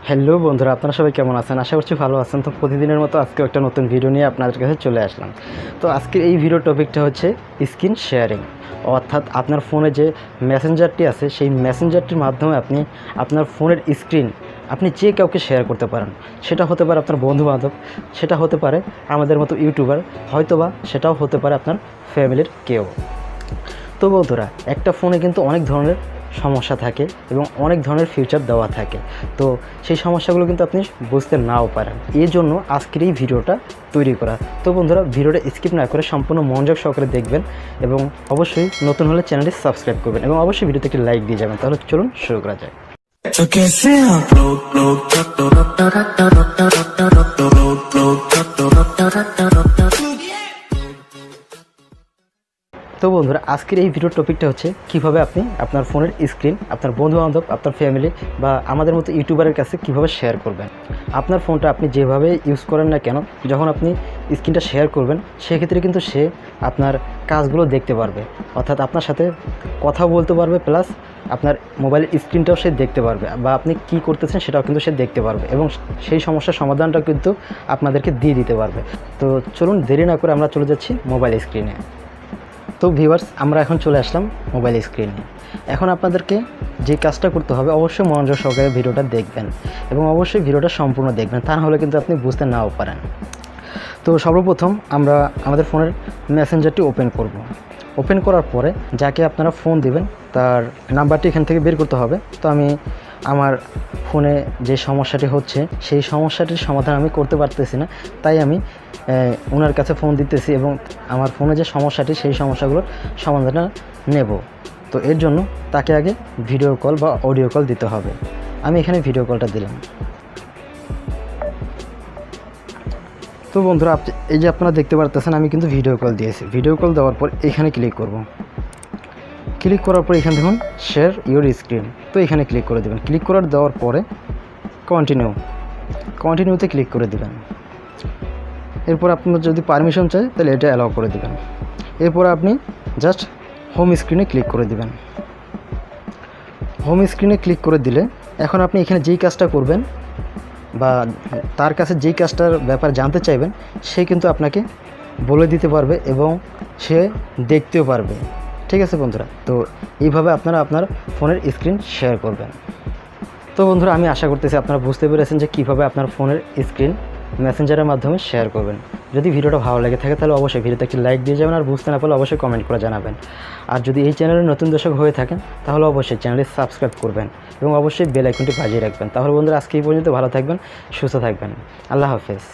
Hello বন্ধুরা, আপনারা সবাই কেমন আছেন? আশা করছি ভালো আছেন। তো প্রতিদিনের মতো আজকেও একটা নতুন ভিডিও নিয়ে আপনাদের কাছে চলে আসলাম। তো আজকের এই ভিডিও টপিকটা হচ্ছে স্ক্রিন শেয়ারিং, অর্থাৎ আপনার ফোনে যে মেসেঞ্জারটি আছে সেই মেসেঞ্জারটির মাধ্যমে আপনি আপনার ফোনের স্ক্রিন আপনি যে কাউকে শেয়ার করতে পারেন। সেটা হতে পারে আপনার বন্ধুবান্ধব, সেটা হতে পারে আমাদের মতো ইউটিউবার, হয়তোবা সেটাও হতে পারে আপনার ফ্যামিলির কেউ। তো বন্ধুরা, একটা ফোনে কিন্তু অনেক ধরনের সমস্যা থাকে এবং অনেক ধরনের ফিচার দেওয়া থাকে। তো সেই সমস্যাগুলো কিন্তু আপনি বুঝতে নাও পারেন, এই জন্য আজকের এই ভিডিওটা তৈরি করা। তো বন্ধুরা, ভিডিওটা স্কিপ না করে সম্পূর্ণ মনোযোগ সহকারে দেখবেন এবং অবশ্যই নতুন হলে চ্যানেলটি সাবস্ক্রাইব করবেন এবং অবশ্যই ভিডিওতে একটি লাইক দিয়ে যাবেন। তাহলে চলুন শুরু করা যায়। তো বন্ধুরা, আজকের এই ভিডিওর টপিকটা হচ্ছে কিভাবে আপনি আপনার ফোনের স্ক্রিন আপনার বন্ধুবান্ধব, আপনার ফ্যামিলি বা আমাদের মতো ইউটিউবারের কাছে কিভাবে শেয়ার করবেন। আপনার ফোনটা আপনি যেভাবে ইউজ করেন না কেন, যখন আপনি স্ক্রিনটা শেয়ার করবেন সেক্ষেত্রে কিন্তু সে আপনার কাজগুলো দেখতে পারবে, অর্থাৎ আপনার সাথে কথা বলতে পারবে, প্লাস আপনার মোবাইলের স্ক্রিনটাও সে দেখতে পারবে বা আপনি কি করতেছেন সেটাও কিন্তু সে দেখতে পারবে এবং সেই সমস্যার সমাধানটাও কিন্তু আপনাদেরকে দিয়ে দিতে পারবে। তো চলুন দেরি না করে আমরা চলে যাচ্ছি মোবাইল স্ক্রিনে। তো ভিউয়ার্স, আমরা এখন চলে আসলাম মোবাইল স্ক্রিনে। এখন আপনাদেরকে যে কাজটা করতে হবে, অবশ্যই মনোযোগ সহকারে ভিডিওটা দেখবেন এবং অবশ্যই ভিডিওটা সম্পূর্ণ দেখবেন, তা নাহলে কিন্তু আপনি বুঝতে নাও পারেন। তো সর্বপ্রথম আমরা আমাদের ফোনের মেসেঞ্জারটি ওপেন করব। ওপেন করার পরে যাকে আপনারা ফোন দিবেন তার নাম্বারটি এখান থেকে বের করতে হবে। তো আমি আমার ফোনে যে সমস্যাটি হচ্ছে সেই সমস্যাটির সমাধান আমি করতে পারতেছি না, তাই আমি ওনার কাছে ফোন দিতেছি এবং আমার ফোনে যে সমস্যাটি সেই সমস্যাগুলোর সমাধানটা নেব। তো এর জন্য তাকে আগে ভিডিও কল বা অডিও কল দিতে হবে। আমি এখানে ভিডিও কলটা দিলাম। তো বন্ধুরা, এই যে আপনারা দেখতে পারতেছেন আমি কিন্তু ভিডিও কল দিয়েছি। ভিডিও কল দেওয়ার পর এখানে ক্লিক করব। ক্লিক করার পর এখানে দেখুন শেয়ার ইউর স্ক্রিন, তো এখানে ক্লিক করে দেবেন। ক্লিক করার দেওয়ার পরে কন্টিনিউতে ক্লিক করে দেবেন। এরপর আপনার যদি পারমিশন চাই তাহলে এটা অ্যালাউ করে দেবেন। এরপর আপনি জাস্ট হোম স্ক্রিনে ক্লিক করে দেবেন। হোম স্ক্রিনে ক্লিক করে দিলে এখন আপনি এখানে যেই কাজটা করবেন বা তার কাছে যেই কাজটার ব্যাপারে জানতে চাইবেন সে কিন্তু আপনাকে বলে দিতে পারবে এবং সে দেখতেও পারবে। ঠিক আছে বন্ধুরা, তো এইভাবে আপনারা আপনার ফোনের স্ক্রিন শেয়ার করবেন। তো বন্ধুরা, আমি আশা করতেছি আপনারা বুঝতে পেরেছেন যে কীভাবে আপনার ফোনের স্ক্রিন মেসেঞ্জারের মাধ্যমে শেয়ার করবেন। যদি ভিডিওটা ভালো লাগে থাকে তাহলে অবশ্যই ভিডিওতে একটি লাইক দিয়ে যাবেন, আর বুঝতে না পারলে অবশ্যই কমেন্ট করে জানাবেন। আর যদি এই চ্যানেলের নতুন দর্শক হয়ে থাকেন তাহলে অবশ্যই চ্যানেলটি সাবস্ক্রাইব করবেন এবং অবশ্যই বেল আইকনটি বাজিয়ে রাখবেন। তাহলে বন্ধুরা, আজকে এই পর্যন্ত ভালো থাকবেন, সুস্থ থাকবেন। আল্লাহ হাফেজ।